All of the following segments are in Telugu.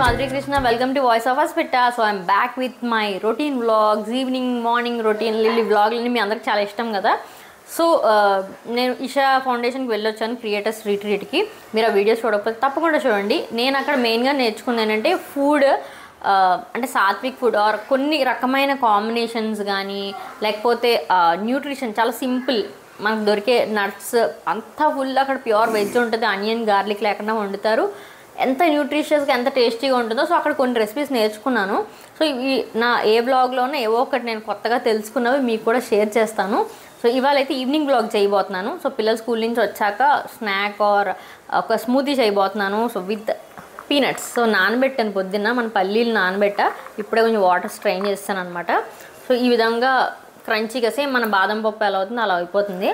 Madhuri Krishna. Welcome to Voice of Hospital. So I'm back with my routine vlogs, evening, morning routine, Lily vlog. మీ అందరికి చాలా ఇష్టం కదా. సో నేను ఇషా ఫౌండేషన్కి వెళ్ళొచ్చాను క్రియేటర్స్ రిట్రీట్కి. మీరు ఆ వీడియోస్ చూడకపోతే తప్పకుండా చూడండి. నేను అక్కడ మెయిన్గా నేర్చుకుంది ఏంటంటే ఫుడ్, అంటే సాత్విక్ ఫుడ్ ఆర్ కొన్ని రకమైన కాంబినేషన్స్ కానీ లేకపోతే న్యూట్రిషన్ చాలా సింపుల్ మనకు దొరికే నట్స్ అంతా ఫుల్ అక్కడ ప్యూర్ వెజ్ ఉంటుంది. ఆనియన్ గార్లిక్ లేకుండా వండుతారు. ఎంత న్యూట్రిషియస్గా ఎంత టేస్టీగా ఉంటుందో. సో అక్కడ కొన్ని రెసిపీస్ నేర్చుకున్నాను. సో ఇవి నా ఏ బ్లాగ్లోనే ఏవో ఒకటి నేను కొత్తగా తెలుసుకున్నవి మీకు కూడా షేర్ చేస్తాను. సో ఇవాళ అయితే ఈవినింగ్ బ్లాగ్ చేయబోతున్నాను. సో పిల్లలు స్కూల్ నుంచి వచ్చాక స్నాక్ ఆర్ ఒక స్మూతీ చేయబోతున్నాను. So with peanuts. సో నానబెట్టాను పొద్దున్న, మన పల్లీలు నానబెట్టా, ఇప్పుడే కొంచెం వాటర్ స్ట్రెయిన్ చేస్తాను అనమాట. సో ఈ విధంగా క్రంచీగా సేమ్ మన బాదం పప్పు ఎలా అవుతుందో అలా అయిపోతుంది.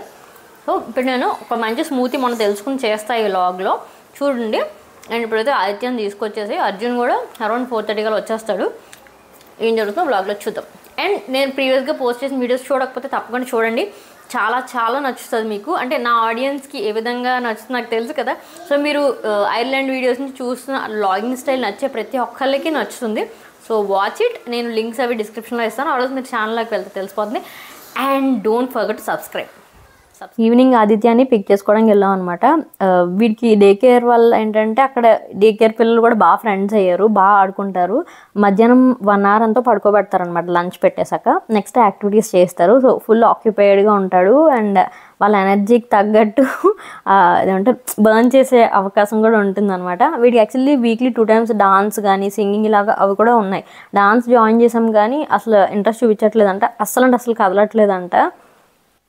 సో ఇప్పుడు నేను ఒక మంచి స్మూతీ మనం తెలుసుకుని చేస్తాను ఈ వ్లాగ్లో చూడండి. అండ్ ఇప్పుడైతే ఆదిత్యం తీసుకొచ్చేసి అర్జున్ కూడా అరౌండ్ 4:30 కల్లా వచ్చేస్తాడు. ఏం జరుగుతుందో వ్లాగ్లో చూద్దాం. అండ్ నేను ప్రీవియస్గా పోస్ట్ చేసిన వీడియోస్ చూడకపోతే తప్పకుండా చూడండి. చాలా చాలా నచ్చుతుంది మీకు. అంటే నా ఆడియన్స్కి ఏ విధంగా నచ్చుతుంది నాకు తెలుసు కదా. సో మీరు ఐర్లాండ్ వీడియోస్ నుంచి చూస్తున్న వ్లాగింగ్ స్టైల్ నచ్చే ప్రతి ఒక్కళ్ళకి నచ్చుతుంది. So watch it. నేను లింక్స్ అవి డిస్క్రిప్షన్లో ఇస్తాను. ఆ రోజు మీరు ఛానల్లోకి వెళ్తే తెలిసిపోతుంది. And don't forget to subscribe. Evening ఆదిత్యాన్ని పిక్ చేసుకోవడానికి వెళ్ళాం అనమాట. వీడికి డే కేర్ వల్ల ఏంటంటే అక్కడ డే కేర్ పిల్లలు కూడా బాగా ఫ్రెండ్స్ అయ్యారు, బాగా ఆడుకుంటారు. మధ్యాహ్నం 1 hour అంతా పడుకోబెడతారు అనమాట లంచ్ పెట్టేశాక. నెక్స్ట్ యాక్టివిటీస్ చేస్తారు. సో ఫుల్ ఆక్యుపైడ్గా ఉంటాడు. అండ్ వాళ్ళ ఎనర్జీకి తగ్గట్టు ఏమంటే బర్న్ చేసే అవకాశం కూడా ఉంటుంది అనమాట. వీడికి యాక్చువల్లీ వీక్లీ 2 times డాన్స్ కానీ సింగింగ్ ఇలాగా అవి కూడా ఉన్నాయి. డాన్స్ జాయిన్ చేసాం కానీ అసలు ఇంట్రెస్ట్ చూపించట్లేదంట, అసలు కదలట్లేదంట.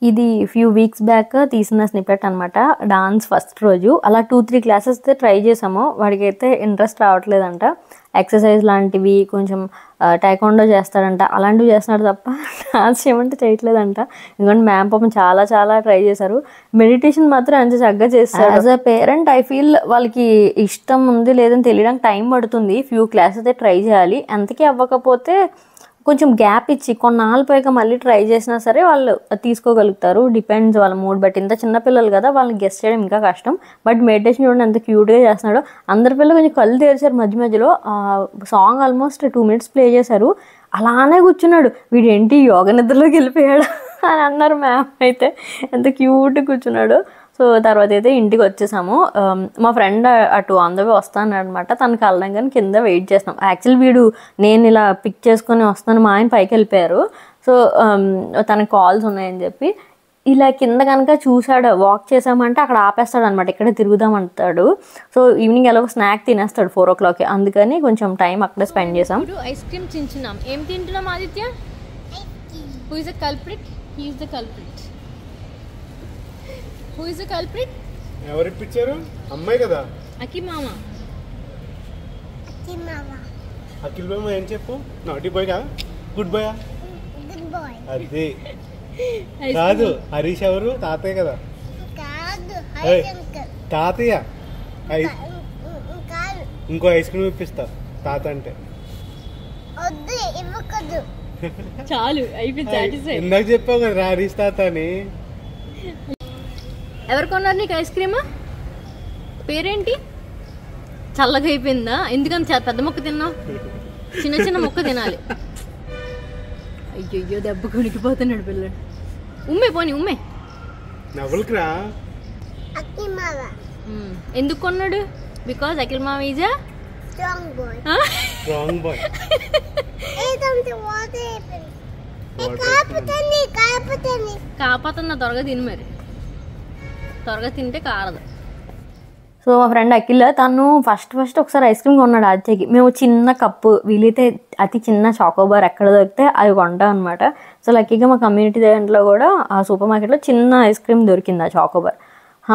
ఇది ఫ్యూ వీక్స్ బ్యాక్ తీసిన స్నిపెట్ అనమాట. డాన్స్ ఫస్ట్ రోజు అలా 2-3 classes అయితే ట్రై చేసాము. వాడికైతే ఇంట్రెస్ట్ రావట్లేదంట. ఎక్సర్సైజ్ లాంటివి కొంచెం టైకాండో చేస్తాడంట, అలాంటివి చేస్తున్నాడు తప్ప డాన్స్ చేయమంటే చేయట్లేదంట. ఎందుకంటే మ్యామ్ పాపం చాలా చాలా ట్రై చేశారు. మెడిటేషన్ మాత్రం అంత చక్కగా చేస్తారు. As a parent I feel వాళ్ళకి ఇష్టం ఉంది లేదని తెలియడానికి టైం పడుతుంది. ఫ్యూ క్లాసెస్ అయితే ట్రై చేయాలి. అంతకీ అవ్వకపోతే కొంచెం గ్యాప్ ఇచ్చి కొన్నాళ్ళు పైగా మళ్ళీ ట్రై చేసినా సరే వాళ్ళు తీసుకోగలుగుతారు. డిపెండ్స్ వాళ్ళ మూడ్ బట్టి. ఇంత చిన్నపిల్లలు కదా, వాళ్ళని గెస్ట్ చేయడం ఇంకా కష్టం. బట్ మెడిటేషన్ చూడండి ఎంత క్యూట్గా చేస్తున్నాడు. అందరి పిల్లలు కొంచెం కళ్ళు తెరిచారు మధ్యలో. సాంగ్ ఆల్మోస్ట్ 2 minutes ప్లే చేశారు. అలానే కూర్చున్నాడు. వీడు ఏంటి యోగ నిద్రలోకి వెళ్ళిపోయాడు అని అన్నారు మ్యామ్. అయితే ఎంత క్యూట్గా కూర్చున్నాడు. సో తర్వాత అయితే ఇంటికి వచ్చేసాము. మా ఫ్రెండ్ అటు ఆన్ ద వే వస్తాను అనమాట. తనకి వెళ్ళడం కానీ కింద వెయిట్ చేస్తాం. యాక్చువల్లీ వీడు నేను ఇలా పిక్ చేసుకొని వస్తాను, మా ఆయన పైకి వెళ్ళిపోయారు. సో తనకి కాల్స్ ఉన్నాయని చెప్పి ఇలా కింద కనుక చూసాడు, వాక్ చేసామంటే అక్కడ ఆపేస్తాడు అనమాట, ఇక్కడే తిరుగుదామంటాడు. సో ఈవినింగ్ ఎలాగో స్నాక్ తినేస్తాడు 4 o'clock. అందుకని కొంచెం టైం అక్కడే స్పెండ్ చేసాం. ఐస్ క్రీమ్ తింటున్నాం. ఏం తింటున్నాం Aditya? Who is the culprit? He is the culprit. Who is the culprit? ఎవరు ఇప్పించారు? అమ్మాయి కదా, అఖిల్ మామ. అఖిల్ మామ ఏం చెప్పు? నాటి బాయ్ కా గుడ్ బాయ్? అదే కాదు. హరీష్ ఎవరు? తాతయ్య కదా. తాతయ్య ఇంకో ఐస్ క్రీమ్ ఇప్పిస్తా తాత అంటే. చాలు అయిపోయింది. ఇందాక చెప్పావు కదా హరీష్ తాత అని. ఎవరు కొన్నారు నీకు ఐస్ క్రీమ్? పేరేంటి? చల్లగా అయిపోయిందా? ఎందుకని పెద్ద ముక్క తిన్నావు? చిన్న చిన్న ముక్క తినాలి. అయ్యో దెబ్బ కొనికిపోతున్నాడు పిల్లడు. ఉమ్మే పోనీ ఉమ్మే. నవ్వులకురా. ఎందుకు కొన్నాడు? బికాజ్ అఖిల్ మామ ఈజ్ a strong boy. కాపాతన్న త్వరగా తిని, మరి త్వరగా తింటే కారదు. సో మా ఫ్రెండ్ అఖిల్ తను ఫస్ట్ ఒకసారి ఐస్ క్రీమ్ కొన్నాడు ఆదిత్యకి. మేము చిన్న కప్పు, వీలైతే అతి చిన్న చాకోబార్ ఎక్కడ దొరికితే అది కొంటాం అనమాట. సో లక్కీగా మా కమ్యూనిటీ దాంట్లో కూడా ఆ సూపర్ మార్కెట్లో చిన్న ఐస్ క్రీమ్ దొరికింది, ఆ చాకోబార్.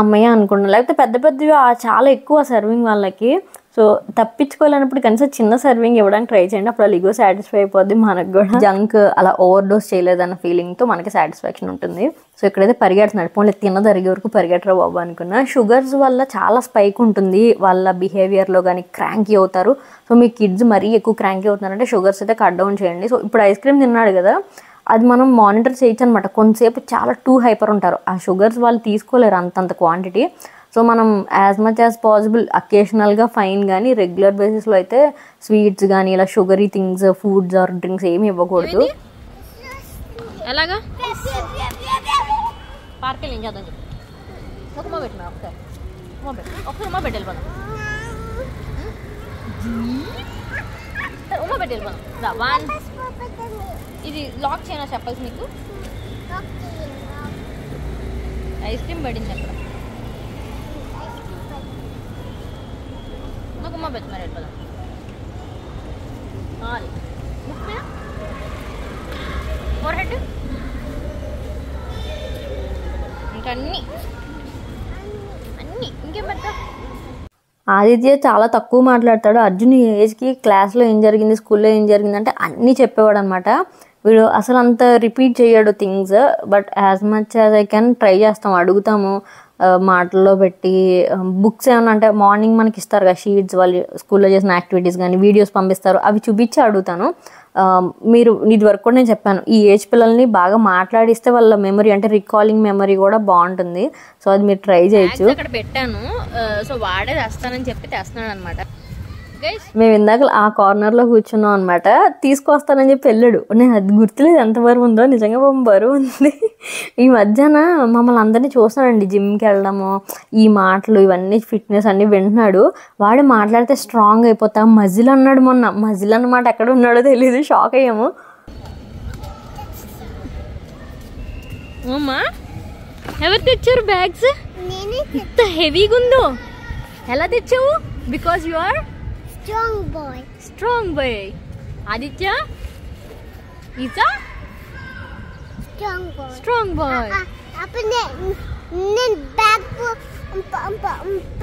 అమ్మయ్య అనుకున్నాను. లేకపోతే పెద్దవి చాలా ఎక్కువ సర్వింగ్ వాళ్ళకి. సో తప్పించుకోలేనప్పుడు కనీసం చిన్న సర్వింగ్ ఇవ్వడానికి ట్రై చేయండి. అప్పుడు వాళ్ళు ఇగో సాటిస్ఫై అయిపోద్ది. మనకు కూడా జంక్ అలా ఓవర్ డోస్ చేయలేదన్న ఫీలింగ్తో మనకి సాటిస్ఫాక్షన్ ఉంటుంది. సో ఇక్కడైతే పరిగెడుతున్నాడు. పోనీ తిన్న తరిగే వరకు పరిగెట్టరా బాబు అనుకున్నా. షుగర్స్ వల్ల చాలా స్పైక్ ఉంటుంది వాళ్ళ బిహేవియర్లో, కానీ క్రాంకీ అవుతారు. సో మీ కిడ్స్ మరీ ఎక్కువ క్రాంకీ అవుతున్నారంటే షుగర్స్ అయితే కట్ డౌన్ చేయండి. సో ఇప్పుడు ఐస్ క్రీమ్ తిన్నాడు కదా, అది మనం మానిటర్ చేయొచ్చు అనమాట. కొంతసేపు చాలా టూ హైపర్ ఉంటారు. ఆ షుగర్స్ వాళ్ళు తీసుకోలేరు అంతంత క్వాంటిటీ. సో మనం యాజ్ మచ్ యాజ్ పాసిబుల్ అకేషనల్గా ఫైన్, కానీ రెగ్యులర్ బేసిస్లో అయితే స్వీట్స్ కానీ ఇలా sugary things, foods or drinks ఏమి ఇవ్వకూడదు. ఎలాగా పార్క్ వెళ్ళి ఏం చేద్దాం చెప్పి ఒక ఉమ్మ పెట్టినా ఒకసారి ఉమ్మ పెట్టి వెళ్ళిపోదాం. ఉమ్మ పెట్టి వెళ్ళిపోదాం. వన్ ఇది లాక్ చేయనా చెప్పాల్సి నీకు. ఐస్ క్రీమ్ పడింది అక్కడ. నాకు ఉమ్మ పెట్టి మరి వెళ్ళిపోదాం. ఫోర్ హెడ్ ఇంకా అన్నీ ఇంకేం పెడతా. ఆదిత్య చాలా తక్కువ మాట్లాడతాడు. అర్జున్ ఈ ఏజ్కి క్లాస్లో ఏం జరిగింది, స్కూల్లో ఏం జరిగింది అంటే అన్నీ చెప్పేవాడు అనమాట. వీడు అసలు అంత రిపీట్ చేయడు things. But as much as I can try చేస్తాం, అడుగుతాము మాటల్లో పెట్టి. బుక్స్ ఏమన్నా అంటే మార్నింగ్ మనకి ఇస్తారు కదా షీట్స్, వాళ్ళు స్కూల్లో చేసిన యాక్టివిటీస్ కానీ వీడియోస్ పంపిస్తారు, అవి చూపించి అడుగుతాను. మీరు ఇది వరకు కూడా నేను చెప్పాను, ఈ ఏజ్ పిల్లల్ని బాగా మాట్లాడిస్తే వాళ్ళ మెమరీ అంటే రికాలింగ్ మెమరీ కూడా బాగుంటుంది. సో అది మీరు ట్రై చేయొచ్చు. అక్కడ పెట్టాను, సో వాడే తెస్తానని చెప్పి తెస్తున్నాడు అనమాట. మేము ఇందాక ఆ కార్నర్లో కూర్చున్నాం అనమాట. తీసుకొస్తానని చెప్పి వెళ్ళాడు. నేను అది గుర్తులేదు ఎంత బరువు ఉందో, నిజంగా బరువు ఉంది. ఈ మధ్యాహ్న మమ్మల్ని అందరినీ చూస్తున్నాడండి, జిమ్కి వెళ్ళడము, ఈ మాటలు ఇవన్నీ ఫిట్నెస్ అన్నీ వింటున్నాడు. వాడు మాట్లాడితే స్ట్రాంగ్ అయిపోతాం. మజిల్ అన్నాడు మొన్న. మజిల్ అన్నమాట ఎక్కడ ఉన్నాడో తెలియదు, షాక్ అయ్యాము. అమ్మా ఎవరు తెచ్చారు బ్యాగ్స్? ఎంత హెవీగా ఉందో. ఎలా తెచ్చావు? Because you are strong boy. Aditya is a strong boy. अपने बैग को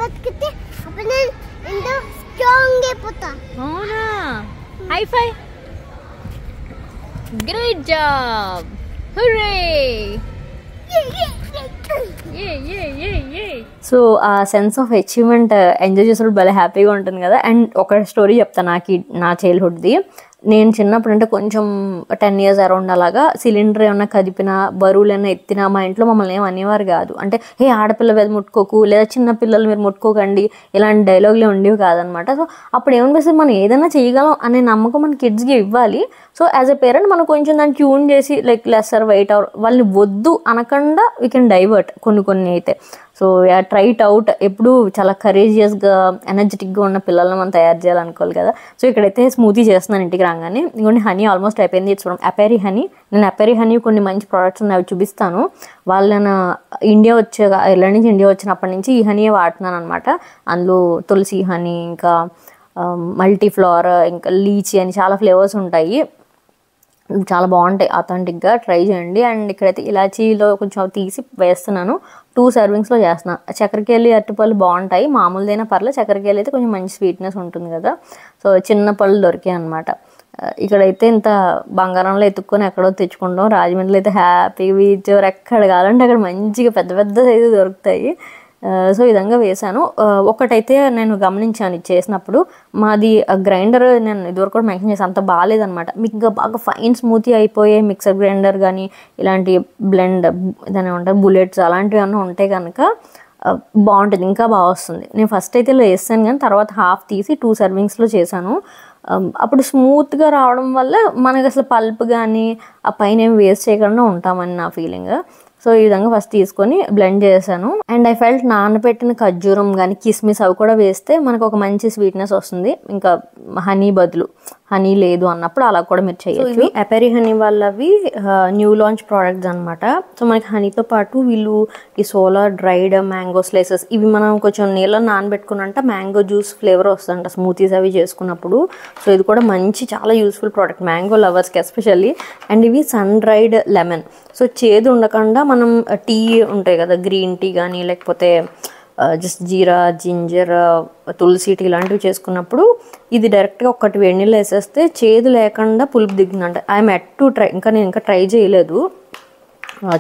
पकड़ते अपने इंदो strong है पता. అవునా? high five. Great job. Hooray. So ఆ సెన్స్ ఆఫ్ అచీవ్మెంట్ ఎంజాయ్ చేసినప్పుడు భలే హ్యాపీగా ఉంటుంది కదా. అండ్ ఒక స్టోరీ చెప్తాను నా చైల్డ్హుడ్ది. నేను చిన్నప్పుడు అంటే కొంచెం 10 years అరౌండ్ అలాగా సిలిండర్ ఏమన్నా కదిపినా, బరువులు ఏమైనా ఎత్తినా మా ఇంట్లో మమ్మల్ని ఏం అనేవారు కాదు. అంటే హే ఆడపిల్ల మీద ముట్టుకోకు, లేదా చిన్న పిల్లలు మీరు ముట్టుకోకండి, ఇలాంటి డైలాగులే ఉండేవి కాదనమాట. సో అప్పుడు ఏమనిపిస్తుంది, మనం ఏదైనా చేయగలం అనే నమ్మకం మన కిడ్స్కి ఇవ్వాలి. సో యాజ్ ఎ పేరెంట్ మనం కొంచెం దాన్ని ట్యూన్ చేసి లైక్ లెస్సర్ వెయిట్ అవర్ వాళ్ళని వద్దు అనకుండా వీ కెన్ డైవర్ట్ కొన్ని అయితే. So try it out. ఎప్పుడు చాలా కరేజియస్గా ఎనర్జెటిక్గా ఉన్న పిల్లల్ని మనం తయారు చేయాలనుకోవాలి కదా. సో ఇక్కడైతే స్మూతీ చేస్తున్నాను ఇంటికి రాగానే. ఇంకొన్ని హనీ ఆల్మోస్ట్ అయిపోయింది. It's from Apiary honey. నేను అపెరీ హనీ కొన్ని మంచి ప్రోడక్ట్స్ ఉన్నాయి, అవి చూపిస్తాను. వాళ్ళని ఇర్లాండ్ నుంచి ఇండియా వచ్చినప్పటి నుంచి ఈ హనీ వాడుతున్నాను అనమాట. అందులో తులసి హనీ, ఇంకా మల్టీఫ్లవర్, ఇంకా లీచీ అని చాలా ఫ్లేవర్స్ ఉంటాయి. చాలా బాగుంటాయి, అథెంటిక్గా ట్రై చేయండి. అండ్ ఇక్కడైతే ఇలాచీలో కొంచెం తీసి వేస్తున్నాను. 2 servingsలో చేస్తున్నాను. చక్కెరకేళి అరటిపళ్ళు బాగుంటాయి, మామూలుదైనా పర్లేదు. చక్కెరకేళి అయితే కొంచెం మంచి స్వీట్నెస్ ఉంటుంది కదా. సో చిన్న పళ్ళు దొరికాయి అనమాట. ఇక్కడైతే ఇంత బంగారంలో ఎత్తుక్కొని ఎక్కడో తెచ్చుకుంటాం. రాజమండ్రిలో అయితే హ్యాపీ బీచ్ ఎక్కడ కావాలంటే అక్కడ మంచిగా పెద్ద పెద్ద సైజు దొరుకుతాయి. సో ఈ విధంగా వేసాను. ఒకటైతే నేను గమనించాను ఇది చేసినప్పుడు, మాది గ్రైండర్ నేను ఇదివరకు కూడా మెన్షన్ చేసి అంత బాగాలేదనమాట. మీకు ఇంకా బాగా ఫైన్ స్మూతీ అయిపోయే మిక్సర్ గ్రైండర్ కానీ ఇలాంటి బ్లెండ్ దాని ఏమంటారు బుల్లెట్స్ అలాంటివి ఏమన్నా ఉంటే కనుక బాగుంటుంది, ఇంకా బాగా వస్తుంది. నేను ఫస్ట్ అయితే ఇలా వేస్తాను, కానీ తర్వాత హాఫ్ తీసి 2 servingsలో చేశాను. అప్పుడు స్మూత్గా రావడం వల్ల మనకు అసలు పల్ప్ కానీ ఆ పైన ఏమి వేస్ట్ చేయకుండా ఉంటామని నా ఫీలింగ్. సో ఈ విధంగా ఫస్ట్ తీసుకొని బ్లెండ్ చేశాను. అండ్ ఐ ఫెల్ట్ నానబెట్టిన ఖర్జూరం కానీ కిస్మిస్ అవి కూడా వేస్తే మనకు ఒక మంచి స్వీట్నెస్ వస్తుంది. ఇంకా హనీ బదులు హనీ లేదు అన్నప్పుడు అలా కూడా మీరు చేయొచ్చు. అపెరీ హనీ వాళ్ళవి న్యూ లాంచ్ ప్రోడక్ట్స్ అనమాట. సో మనకి హనీతో పాటు వీళ్ళు ఈ సోలార్ డ్రైడ్ మ్యాంగో స్లైసెస్ ఇవి మనం కొంచెం నీళ్ళలో నానబెట్టుకున్నంట మ్యాంగో జ్యూస్ ఫ్లేవర్ వస్తుందంట స్మూతీస్ అవి చేసుకున్నప్పుడు. సో ఇది కూడా మంచి చాలా యూస్ఫుల్ ప్రోడక్ట్ మ్యాంగో లవర్స్కి ఎస్పెషల్లీ. అండ్ ఇవి సన్ డ్రైడ్ లెమన్. సో చేదు ఉండకుండా మనం టీ ఉంటాయి కదా, గ్రీన్ టీ కానీ లేకపోతే జస్ట్ జీరా, జింజర్, తులసి టీ ఇలాంటివి చేసుకున్నప్పుడు ఇది డైరెక్ట్గా ఒకటి వేడి నీళ్ళు వేసేస్తే చేదు లేకుండా పులుపు దిగుతుందంట. I'm yet to try. నేను ఇంకా ట్రై చేయలేదు,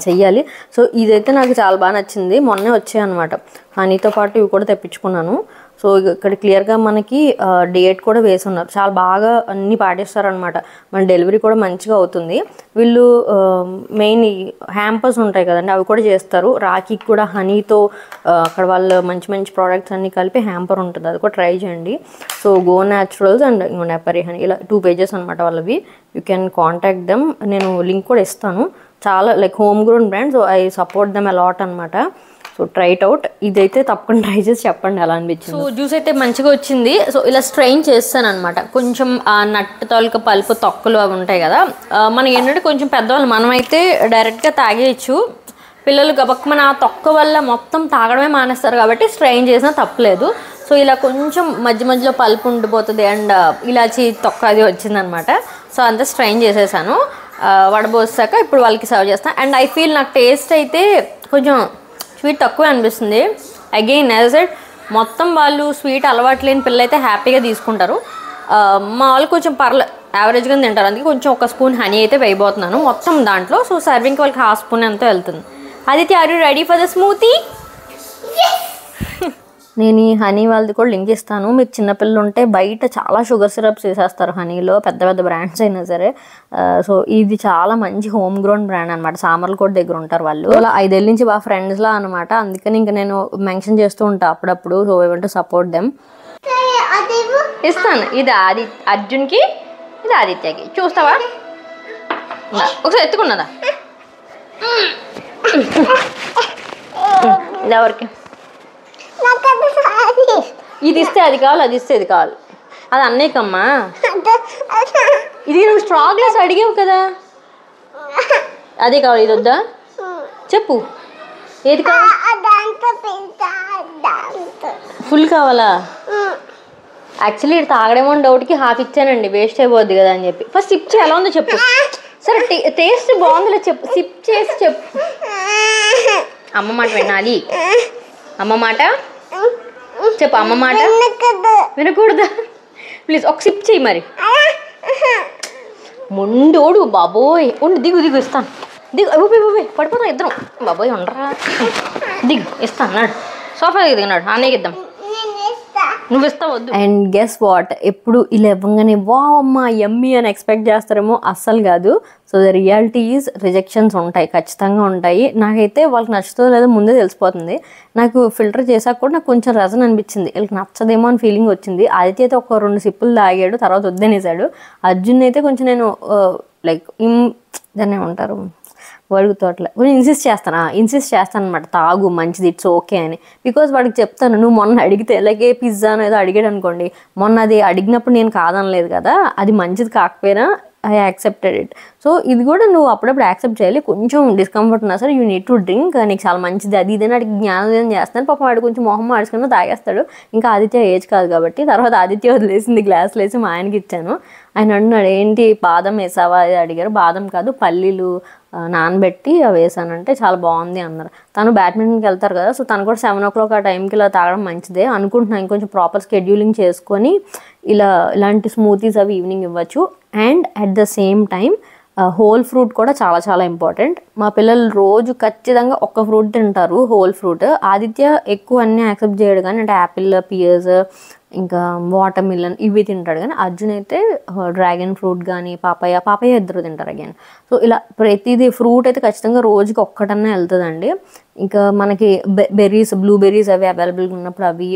చెయ్యాలి. సో ఇదైతే నాకు చాలా బాగా నచ్చింది. మొన్నే వచ్చాయి అనమాట. హనీతో పాటు ఇవి కూడా తెప్పించుకున్నాను. సో ఇక్కడ క్లియర్గా మనకి డేట్ కూడా వేసి ఉన్నారు. చాలా బాగా అన్నీ పాటిస్తారనమాట. మన డెలివరీ కూడా మంచిగా అవుతుంది. వీళ్ళు మెయిన్ హ్యాంపర్స్ ఉంటాయి కదండి, అవి కూడా చేస్తారు. రాఖీకి కూడా హనీతో అక్కడ వాళ్ళు మంచి మంచి ప్రోడక్ట్స్ అన్నీ కలిపి హ్యాంపర్ ఉంటుంది, అది కూడా ట్రై చేయండి. So Go Naturals and Apiary honey, ఇలా 2 pages అనమాట వాళ్ళవి. You can contact them. నేను లింక్ కూడా ఇస్తాను. చాలా like home grown brand, so I support them a lot అనమాట. So try it out. ఇదైతే తప్పకుండా ట్రై చేసి చెప్పండి ఎలా అనిపించింది. సో జ్యూస్ అయితే మంచిగా వచ్చింది. సో ఇలా స్ట్రెయిన్ చేస్తాను అనమాట. కొంచెం ఆ నట్టు తాలూకా పలుపు తొక్కలు అవి ఉంటాయి కదా, మనకి ఏంటంటే కొంచెం పెద్దవాళ్ళు మనమైతే డైరెక్ట్గా తాగేయచ్చు. పిల్లలు గబక్కమని ఆ తొక్క వల్ల మొత్తం తాగడమే మానేస్తారు కాబట్టి స్ట్రెయిన్ చేసినా తప్పలేదు. సో ఇలా కొంచెం మధ్య మధ్యలో పలుపు ఉండిపోతుంది అండ్ ఇలాచి తొక్క అది వచ్చిందనమాట. సో అంతా స్ట్రెయిన్ చేసేసాను. వడబోసాక ఇప్పుడు వాళ్ళకి సర్వ్ చేస్తాను. అండ్ ఐ ఫీల్ నాకు టేస్ట్ అయితే కొంచెం స్వీట్ తక్కువ అనిపిస్తుంది. అగైన్ యాజ్ సెడ్, మొత్తం వాళ్ళు స్వీట్ అలవాటు లేని పిల్లలు అయితే హ్యాపీగా తీసుకుంటారు. మా వాళ్ళు కొంచెం యావరేజ్గా తింటారు. అందుకే కొంచెం 1 స్పూన్ హనీ అయితే వేయబోతున్నాను మొత్తం దాంట్లో. సో సర్వింగ్కి వాళ్ళకి 1/2 స్పూన్ ఎంతో వెళ్తుంది. Aditya, are you ready for the smoothie? నేను ఈ హనీ వాళ్ళది కూడా లింక్ ఇస్తాను. మీకు చిన్నపిల్లలు ఉంటే బయట చాలా షుగర్ సిరప్స్ వేసేస్తారు హనీలో, పెద్ద పెద్ద బ్రాండ్స్ అయినా సరే. సో ఇది చాలా మంచి హోమ్ గ్రోన్ బ్రాండ్ అనమాట. సామర్లకోట దగ్గర ఉంటారు వాళ్ళు. అలా 5 ఏళ్ళ నుంచి బాగా ఫ్రెండ్స్లా అనమాట. అందుకని ఇంకా నేను మెన్షన్ చేస్తూ ఉంటాను అప్పుడప్పుడు. So I want to support them. ఇస్తాను. ఇది అర్జున్కి, ఇది ఆదిత్యకి. చూస్తావా? ఒకసారి ఎత్తుకున్నదా? ఎవరికి ఇది ఇస్తే అది కావాలి, అది ఇస్తే ఇది కావాలి. అది అన్నయ్యకమ్మా. ఇది నువ్వు స్ట్రా గ్లాస్ అడిగావు కదా, అదే కావాలి. ఇది వద్దా? చెప్పు ఏది కావాలి? ఫుల్ కావాలా? యాక్చువల్లీ ఇది తాగడేమో డౌట్కి 1/2 ఇచ్చానండి, వేస్ట్ అయిపోద్ది కదా అని చెప్పి. ఫస్ట్ సిప్ చేయి, ఎలా ఉందో చెప్పు. సరే టేస్ట్ బాగుందిలే చెప్పు, సిప్ చేసి చెప్పు. అమ్మ మాట వినాలి. అమ్మ మాట చెప్పు. అమ్మ మాట వినకూడదా? ప్లీజ్ ఒక సిప్ చెయ్యి మరి. ముండోడు బాబోయ్. ఉండు, దిగు దిగు ఇస్తాను. దిగు. అబ్బోయ్ పడిపోతాం ఇద్దరం. బాబోయ్ ఉండరా, దిగు ఇస్తాను. నాడు సోఫా దిగినాడు, అన్నయ్యకి ఇద్దాం. నువ్వు ఇస్తావద్దు. అండ్ గెస్ వాట్, ఎప్పుడు ఇలా ఇవ్వగానే వా అమ్మ యమ్మీ అని ఎక్స్పెక్ట్ చేస్తారేమో, అస్సలు కాదు. So the reality is rejections ఉంటాయి, ఖచ్చితంగా ఉంటాయి. నాకైతే వాళ్ళకి నచ్చుతుందో లేదో ముందే తెలిసిపోతుంది. నాకు ఫిల్టర్ చేసాక కూడా నాకు కొంచెం రజన్ అనిపించింది, వీళ్ళకి నచ్చదేమో అని ఫీలింగ్ వచ్చింది. ఆదిత్య అయితే ఒక 2 సిప్పులు తాగాడు, తర్వాత వద్దనేసాడు. అర్జున్ అయితే కొంచెం నేను లైక్ దాన్ని ఏమంటారు, వరుగుతో అట్లా కొంచెం ఇన్సిస్ట్ చేస్తాను అనమాట. తాగు మంచిది, ఇట్స్ ఓకే అని. బికాజ్ వాడికి చెప్తాను, నువ్వు మొన్న అడిగితే లైక్ పిజ్జానో ఏదో అడిగాడు అనుకోండి, మొన్న అది అడిగినప్పుడు నేను కాదనలేదు కదా, అది మంచిది కాకపోయినా ఐ యాక్సెప్టెడ్ ఇట్. సో ఇది కూడా నువ్వు అప్పుడప్పుడు యాక్సెప్ట్ చేయాలి. కొంచెం డిస్కంఫర్ట్ ఉన్నా సరే యూ నీడ్ టు డ్రింక్, నీకు చాలా మంచిది అది ఇదని అడిగి జ్ఞానోదయం చేస్తాను. పాపం వాడు కొంచెం మొహం మార్చుకుని తాగేస్తాడు. ఇంకా ఆదిత్య ఏజ్ కాదు కాబట్టి. తర్వాత ఆదిత్య వదిలేసింది గ్లాసులు వేసి మా ఆయనకి ఇచ్చాను. ఆయన అన్నాడు, ఏంటి బాదం వేసావా అది అడిగారు. బాదం కాదు, పల్లీలు నానబెట్టి అవి వేసానంటే చాలా బాగుంది అన్నారు. తను బ్యాడ్మింటన్కి వెళ్తారు కదా, సో తను కూడా 7 o'clock ఆ టైంకి ఇలా తాగడం మంచిదే అనుకుంటున్నాను. ఇంకొంచెం ప్రాపర్ స్కెడ్యూలింగ్ చేసుకొని ఇలాంటి స్మూతీస్ అవి ఈవినింగ్ ఇవ్వచ్చు. And at the same time whole fruit కూడా చాలా చాలా ఇంపార్టెంట్. మా పిల్లలు రోజు ఖచ్చితంగా 1 ఫ్రూట్ తింటారు, హోల్ ఫ్రూట్. ఆదిత్య ఎక్కువ అన్నీ యాక్సెప్ట్ చేయడు కానీ, అంటే యాపిల్, పియర్స్, ఇంకా వాటర్ మిలన్ ఇవి తింటాడు. కానీ అర్జున్ అయితే డ్రాగన్ ఫ్రూట్ కానీ పాపయ్య ఇద్దరు తింటారు అగైన్. సో ఇలా ప్రతిదీ ఫ్రూట్ అయితే ఖచ్చితంగా రోజుకి ఒక్కటన్నా వెళ్తుందండి. ఇంకా మనకి బెర్రీస్, బ్లూబెర్రీస్ అవి అవైలబుల్గా ఉన్నప్పుడు అవి.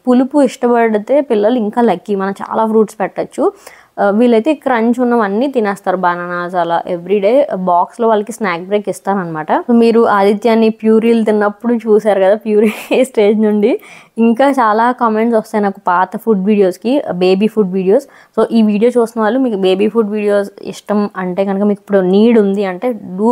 పులుపు ఇష్టపడితే పిల్లలు ఇంకా లక్కీ, మనం చాలా ఫ్రూట్స్ పెట్టచ్చు. వీళ్ళైతే క్రంచ్ ఉన్నవన్నీ తినేస్తారు, బనానాస్ అలా ఎవ్రీడే. బాక్స్లో వాళ్ళకి స్నాక్ బ్రేక్ ఇస్తానమాట. మీరు ఆదిత్యాన్ని ప్యూరీలు తిన్నప్పుడు చూసారు కదా, ప్యూరీ స్టేజ్ నుండి ఇంకా చాలా కామెంట్స్ వస్తాయి నాకు పాత ఫుడ్ వీడియోస్కి, బేబీ ఫుడ్ వీడియోస్. సో ఈ వీడియో చూసిన వాళ్ళు మీకు బేబీ ఫుడ్ వీడియోస్ ఇష్టం అంటే కనుక, మీకు ఇప్పుడు నీడ్ ఉంది అంటే డూ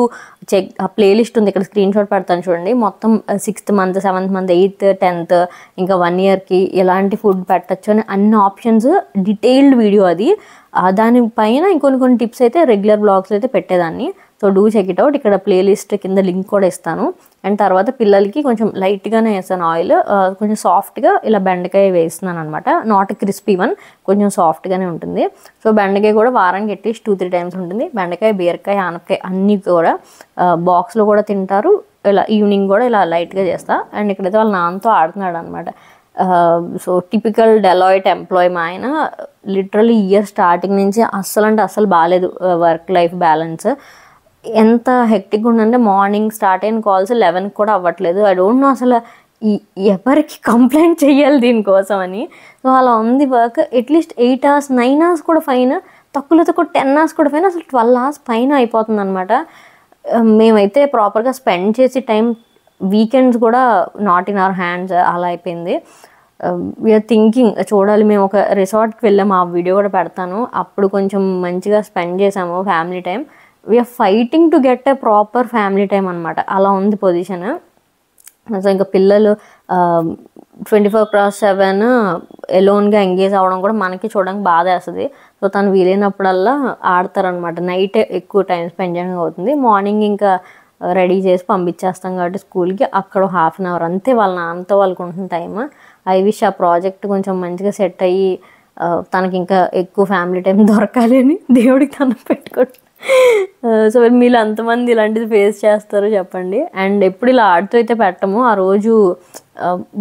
చెక్. ఆ ప్లేలిస్ట్ ఉంది ఇక్కడ, స్క్రీన్ షాట్ పెడతాను చూడండి. మొత్తం 6th month, 7th month, 8th, 10th, ఇంకా 1 yearకి ఎలాంటి ఫుడ్ పెట్టచ్చు అని అన్ని ఆప్షన్స్ డీటెయిల్డ్ వీడియో అది. దానిపైన ఇంకొన్ని టిప్స్ అయితే రెగ్యులర్ బ్లాగ్స్లో అయితే పెట్టేదాన్ని. So do check it out. ఇక్కడ ప్లేలిస్ట్ కింద లింక్ కూడా ఇస్తాను. అండ్ తర్వాత పిల్లలకి కొంచెం లైట్గానే వేస్తాను ఆయిల్, కొంచెం సాఫ్ట్గా ఇలా బెండకాయ వేస్తున్నాను అనమాట. నాట్ క్రిస్పీ వన్, కొంచెం సాఫ్ట్గానే ఉంటుంది. సో బెండకాయ కూడా వారానికి అట్లీస్ట్ 2-3 times ఉంటుంది. బెండకాయ, బీరకాయ, ఆనపకాయ అన్నీ కూడా బాక్స్లో కూడా తింటారు. ఇలా ఈవినింగ్ కూడా ఇలా లైట్గా చేస్తా. అండ్ ఇక్కడైతే వాళ్ళ నాన్నతో ఆడుతున్నాడు అనమాట. సో టిపికల్ డెలాయిట్ ఎంప్లాయ్ మా ఆయన. లిటరలీ ఇయర్ స్టార్టింగ్ నుంచి అస్సలు అంటే అస్సలు బాగాలేదు వర్క్ లైఫ్ బ్యాలెన్స్. ఎంత హెక్టిక్ ఉందంటే మార్నింగ్ స్టార్ట్ అయిన కాల్స్ 11 కూడా అవ్వట్లేదు. ఐ డోంట్ నో అసలు ఎవరికి కంప్లైంట్ చేయాలి దీనికోసం అని. సో అలా ఉంది వర్క్. అట్లీస్ట్ 8 hours 9 hours కూడా ఫైన్, తక్కువతో కూడా 10 hours కూడా ఫైన్, అసలు 12 hours పైన అయిపోతుంది అనమాట. మేమైతే ప్రాపర్గా స్పెండ్ చేసి టైం వీకెండ్స్ కూడా నాట్ ఇన్ అవర్ హ్యాండ్స్ అలా అయిపోయింది. వీఆర్ థింకింగ్ చూడాలి, మేము ఒక రిసార్ట్కి వెళ్ళాము, ఆ వీడియో కూడా పెడతాను. అప్పుడు కొంచెం మంచిగా స్పెండ్ చేసాము family time. We're fighting to get a proper family time అనమాట. అలా ఉంది పొజిషన్. సో ఇంకా పిల్లలు 24/7 ఎలోన్గా ఎంగేజ్ అవ్వడం కూడా మనకి చూడడానికి బాధ వేస్తుంది. సో తను వీలైనప్పుడల్లా ఆడతారనమాట. నైట్ ఎక్కువ టైం స్పెండ్ చేయడం అవుతుంది. మార్నింగ్ ఇంకా రెడీ చేసి పంపించేస్తాం కాబట్టి స్కూల్కి, అక్కడ 1/2 hour అంతే వాళ్ళ నాన్నతో వాళ్ళకు ఉంటుంది టైమ్. ఐ విష్ ఆ ప్రాజెక్ట్ కొంచెం మంచిగా సెట్ అయ్యి తనకి ఇంకా ఎక్కువ ఫ్యామిలీ టైం దొరకాలి అని దేవుడికి తను పెట్టుకోండి. సో మీరు అంతమంది ఇలాంటిది ఫేస్ చేస్తారో చెప్పండి. అండ్ ఎప్పుడు ఇలా ఆడుతూ అయితే పెట్టము. ఆ రోజు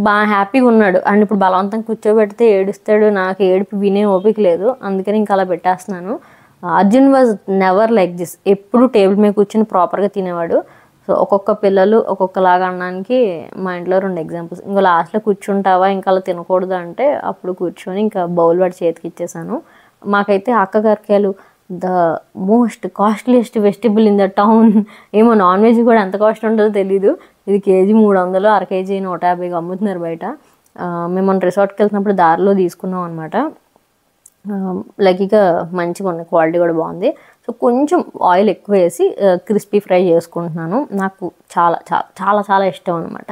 బాగా హ్యాపీగా ఉన్నాడు. అండ్ ఇప్పుడు బలవంతం కూర్చోబెడితే ఏడుస్తాడు. నాకు ఏడుపు వినే ఓపిక లేదు, అందుకని ఇంకా అలా పెట్టేస్తున్నాను. Arjun was never like this. ఎప్పుడు టేబుల్ మీద కూర్చొని ప్రాపర్గా తినేవాడు. సో ఒక్కొక్క పిల్లలు ఒక్కొక్కలాగా అనడానికి మా ఇంట్లో 2 ఎగ్జాంపుల్స్. ఇంకా లాస్ట్లో కూర్చుంటావా ఇంకా అలా తినకూడదు అంటే అప్పుడు కూర్చొని ఇంకా బౌల్ వాడి చేతికి ఇచ్చేసాను. మాకైతే అక్కకరకాయలు the most costliest vegetable in the town. ఏమో నాన్ వెజ్ కూడా ఎంత కాస్ట్ ఉంటుందో తెలీదు. ఇది కేజీ 300, అర కేజీ 150 అమ్ముతున్నారు బయట. మేము మన రిసార్ట్కి వెళ్తున్నప్పుడు దారిలో తీసుకున్నాం అనమాట. లక్కీగా మంచిగా ఉంది, క్వాలిటీ కూడా బాగుంది. సో కొంచెం ఆయిల్ ఎక్కువ వేసి క్రిస్పీ ఫ్రై చేసుకుంటున్నాను. నాకు చాలా చాలా చాలా చాలా ఇష్టం అనమాట.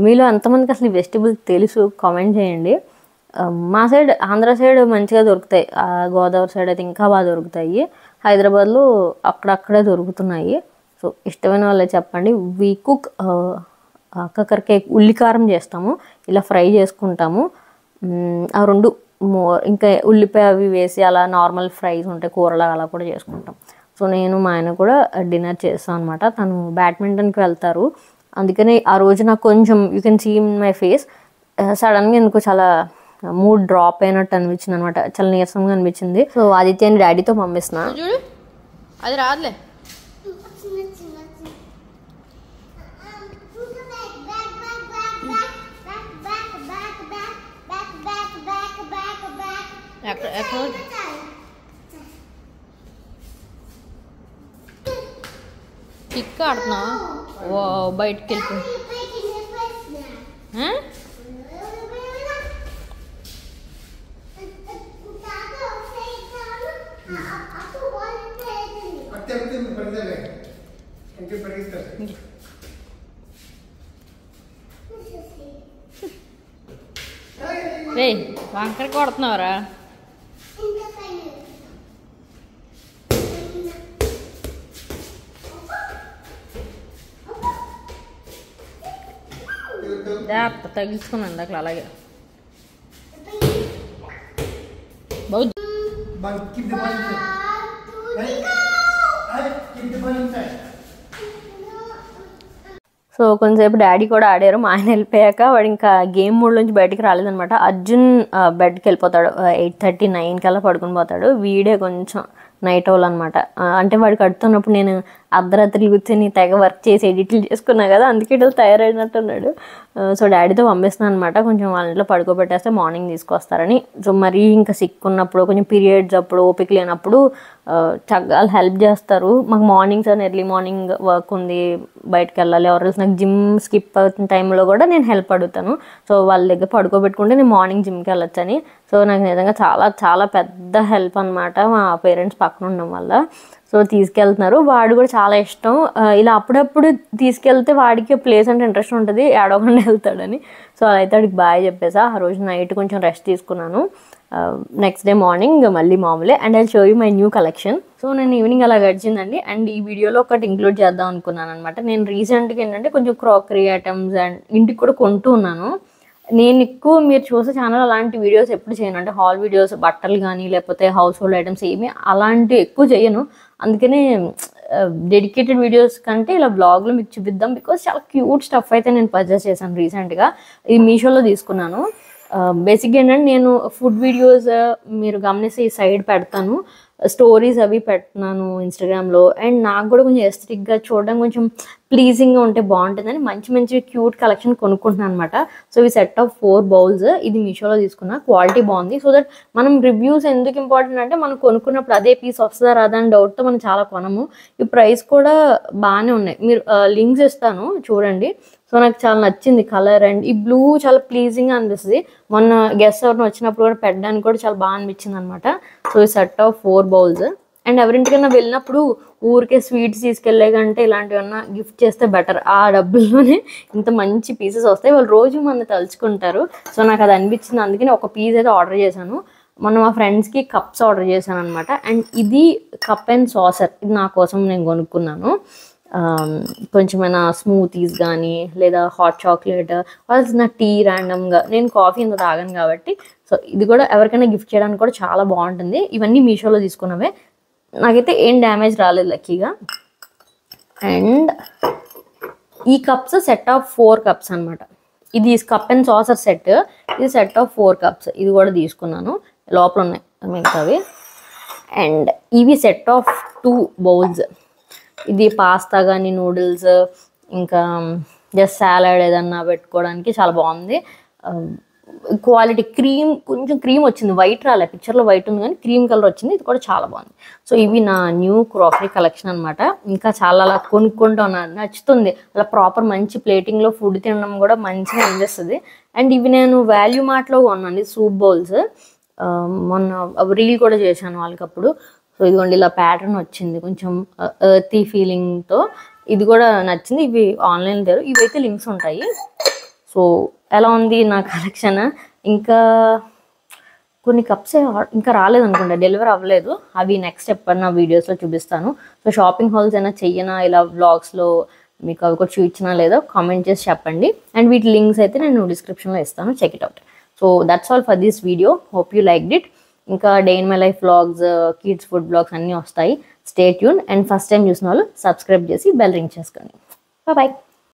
మీలో ఎంతమందికి అసలు ఈ వెజిటబుల్ తెలుసు కామెంట్ చేయండి. మా సైడ్ ఆంధ్ర సైడ్ మంచిగా దొరుకుతాయి, గోదావరి సైడ్ అయితే ఇంకా బాగా దొరుకుతాయి. హైదరాబాద్లో అక్కడక్కడే దొరుకుతున్నాయి. సో ఇష్టమైన వాళ్ళే చెప్పండి. వీ కుక్ కాకరకాయ ఉల్లికారం చేస్తాము, ఇలా ఫ్రై చేసుకుంటాము. ఆ 2 ఇంకా ఉల్లిపాయ అవి వేసి అలా నార్మల్ ఫ్రైస్ ఉంటాయి, కూరలా అలా కూడా చేసుకుంటాం. సో నేను మా ఆయన కూడా డిన్నర్ చేస్తాం అనమాట. తను బ్యాడ్మింటన్కి వెళ్తారు, అందుకని ఆ రోజు నాకు కొంచెం you can see in my face సడన్గా ఎందుకు చాలా మూడ్ డ్రాప్ అయినట్టు అనిపించింది అనమాట. చాలా నీరసంగా అనిపించింది. సో ఆదిత్యని డాడీతో పంపిస్తున్నా. చూడు అది రాదులే. కిక్ ఆడుతున్నా బయటికి వెళ్ళిపో. రే వంకర కొడుతున్నావురా. తగిలించుకున్నాను అక్కడ అలాగే. సో కొంతసేపు డాడీ కూడా ఆడారు. మా ఆయన వెళ్ళిపోయాక వాడు ఇంకా గేమ్ మూడ్ నుంచి బయటికి రాలేదనమాట. అర్జున్ బెడ్కి వెళ్ళిపోతాడు, 8:30 9 కల్లా పడుకుని పోతాడు. వీడే కొంచెం నైట్ అవుల్ అనమాట. అంటే వాడికి కడుతున్నప్పుడు నేను అర్ధరాత్రి కూర్చొని తెగ వర్క్ చేసి ఎడిట్లు చేసుకున్నా కదా, అందుకే ఇట్లా తయారైనట్టున్నాడు. సో డాడీతో పంపిస్తున్నాను అనమాట. కొంచెం వాళ్ళ ఇంట్లో పడుకోబెట్టేస్తే మార్నింగ్ తీసుకొస్తారని. సో మరీ ఇంకా సిక్ ఉన్నప్పుడు, కొంచెం పీరియడ్స్ అప్పుడు, ఓపిక లేనప్పుడు చక్కగా హెల్ప్ చేస్తారు. మాకు మార్నింగ్స్ అని ఎర్లీ మార్నింగ్ వర్క్ ఉంది, బయటకు వెళ్ళాలి, ఎవరు నాకు జిమ్ స్కిప్ అవుతున్న టైంలో కూడా నేను హెల్ప్ అడుగుతాను. సో వాళ్ళ దగ్గర పడుకోబెట్టుకుంటే నేను మార్నింగ్ జిమ్కి వెళ్ళొచ్చని. సో నాకు నిజంగా చాలా చాలా పెద్ద హెల్ప్ అనమాట మా పేరెంట్స్ పక్కన ఉండడం వల్ల. సో తీసుకెళ్తున్నారు. వాడు కూడా చాలా ఇష్టం. ఇలా అప్పుడప్పుడు తీసుకెళ్తే వాడికి ప్లేస్ అంటే ఇంట్రెస్ట్ ఉంటుంది, ఏడవకుండా వెళ్తాడని. సో అలా అయితే వాడికి బాయ్ చెప్పేసా. ఆ రోజు నైట్ కొంచెం రెస్ట్ తీసుకున్నాను. నెక్స్ట్ డే మార్నింగ్ మళ్ళీ మామూలే. And I show you my new collection. So నేను ఈవినింగ్ అలా గడిచిందండి. అండ్ ఈ వీడియోలో ఒకటి ఇంక్లూడ్ చేద్దాం అనుకున్నాను అనమాట. నేను రీసెంట్గా ఏంటంటే కొంచెం క్రాకరీ ఐటమ్స్ అండ్ ఇంటికి కూడా కొంటూ ఉన్నాను. నేను ఎక్కువ మీరు చూసే ఛానల్ అలాంటి వీడియోస్ ఎప్పుడు చేయను. అంటే హాల్ వీడియోస్, బట్టలు కానీ లేకపోతే హౌస్ హోల్డ్ ఐటమ్స్ ఏమి అలాంటివి ఎక్కువ చేయను. అందుకనే డెడికేటెడ్ వీడియోస్ కంటే ఇలా బ్లాగ్లో మీకు చూపిద్దాం, బికాస్ చాలా క్యూట్ స్టఫ్ అయితే నేను పర్చేస్ చేశాను రీసెంట్గా. ఇది మీషోలో తీసుకున్నాను. బేసిక్గా ఏంటంటే నేను ఫుడ్ వీడియోస్ మీరు గమనిస్తే ఈ సైడ్ పెడతాను, స్టోరీస్ అవి పెడుతున్నాను ఇన్స్టాగ్రామ్లో. అండ్ నాకు కూడా కొంచెం ఎస్థెటిక్గా చూడడం కొంచెం ప్లీజింగ్గా ఉంటే బాగుంటుందని మంచి మంచి క్యూట్ కలెక్షన్ కొనుక్కుంటున్నాను అనమాట. సో ఈ సెట్ ఆఫ్ 4 బౌల్స్ ఇది మీషోలో తీసుకున్నా, క్వాలిటీ బాగుంది. సో దట్ మనం రివ్యూస్ ఎందుకు ఇంపార్టెంట్ అంటే మనం కొనుక్కున్నప్పుడు అదే పీస్ వస్తుందా రాదా అని డౌట్తో మనం చాలా కొనము. ఈ ప్రైస్ కూడా బాగానే ఉన్నాయి, మీరు లింక్స్ ఇస్తాను చూడండి. సో నాకు చాలా నచ్చింది కలర్, అండ్ ఈ బ్లూ చాలా ప్లీజింగ్గా అనిపిస్తుంది. మొన్న గెస్ట్ ఎవరిని వచ్చినప్పుడు కూడా పెట్టడానికి కూడా చాలా బాగా అనిపించింది అనమాట. సో ఈ సెట్ ఆఫ్ 4 బౌల్స్. అండ్ ఎవరింటికైనా వెళ్ళినప్పుడు ఊరికే స్వీట్స్ తీసుకెళ్ళే కంటే ఇలాంటివన్నా గిఫ్ట్ చేస్తే బెటర్. ఆ డబ్బుల్లోనే ఇంత మంచి పీసెస్ వస్తాయి, వాళ్ళు రోజు మన తలుచుకుంటారు. సో నాకు అది అనిపించింది, అందుకని ఒక పీస్ అయితే ఆర్డర్ చేశాను. మొన్న మా ఫ్రెండ్స్కి కప్స్ ఆర్డర్ చేశాను అనమాట. అండ్ ఇది కప్ అండ్ సాసర్, ఇది నా కోసం నేను కొనుక్కున్నాను. కొంచెమైనా స్మూతీస్ కానీ లేదా హాట్ చాక్లెట్ నా టీ ర్యాండమ్గా, నేను కాఫీ ఇంత తాగాను కాబట్టి. సో ఇది కూడా ఎవరికైనా గిఫ్ట్ చేయడానికి కూడా చాలా బాగుంటుంది. ఇవన్నీ మీషోలో తీసుకున్నవే, నాకైతే ఏం డ్యామేజ్ రాలేదు లక్కీగా. అండ్ ఈ కప్స్ సెట్ ఆఫ్ 4 కప్స్ అనమాట. ఇది కప్ అండ్ సాసర్ సెట్, ఇది సెట్ ఆఫ్ 4 కప్స్. ఇది కూడా తీసుకున్నాను, లోపల ఉన్నాయి మిగతావి. అండ్ ఇవి సెట్ ఆఫ్ 2 బౌల్స్. ఇది పాస్తా కానీ నూడిల్స్ ఇంకా జస్ట్ సాలడ్ ఏదన్నా పెట్టుకోవడానికి చాలా బాగుంది. క్వాలిటీ క్రీమ్, కొంచెం క్రీమ్ వచ్చింది, వైట్ రాలే, పిక్చర్లో వైట్ ఉంది కానీ క్రీమ్ కలర్ వచ్చింది. ఇది కూడా చాలా బాగుంది. సో ఇవి నా న్యూ క్రాకరీ కలెక్షన్ అనమాట. ఇంకా చాలా అలా కొనుక్కుంటూ ఉన్నాను, నచ్చుతుంది. అలా ప్రాపర్ మంచి ప్లేటింగ్లో ఫుడ్ తినడం కూడా మంచిగా అనిపిస్తుంది. అండ్ ఇవి నేను వాల్యూ మార్ట్లో కొన్నాను, సూప్ బౌల్స్. మొన్న రీల్ కూడా చేశాను వాళ్ళకప్పుడు. సో ఇదిగోండి ఇలా ప్యాటర్న్ వచ్చింది, కొంచెం ఎర్తీ ఫీలింగ్తో. ఇది కూడా నచ్చింది. ఇవి ఆన్లైన్ లేరు, ఇవైతే లింక్స్ ఉంటాయి. సో ఎలా ఉంది నా కలెక్షన్? ఇంకా కొన్ని కప్స్ ఇంకా రాలేదనుకుంటా, డెలివరీ అవ్వలేదు. అవి నెక్స్ట్ ఎప్పుడన్నా వీడియోస్లో చూపిస్తాను. సో షాపింగ్ హాల్స్ అయినా చెయ్యనా ఇలా వ్లాగ్స్లో మీకు అవి కూడా చూపించినా లేదో కామెంట్ చేసి చెప్పండి. అండ్ వీటి లింక్స్ అయితే నేను డిస్క్రిప్షన్లో ఇస్తాను, check it out. So that's all for this video, hope you liked it. ఇంకా day in my life vlogs, kids food vlogs అన్నీ వస్తాయి. Stay tune. And first time చూసిన వాళ్ళు సబ్స్క్రైబ్ చేసి బెల్ రింగ్ చేసుకోండి. బాయ్.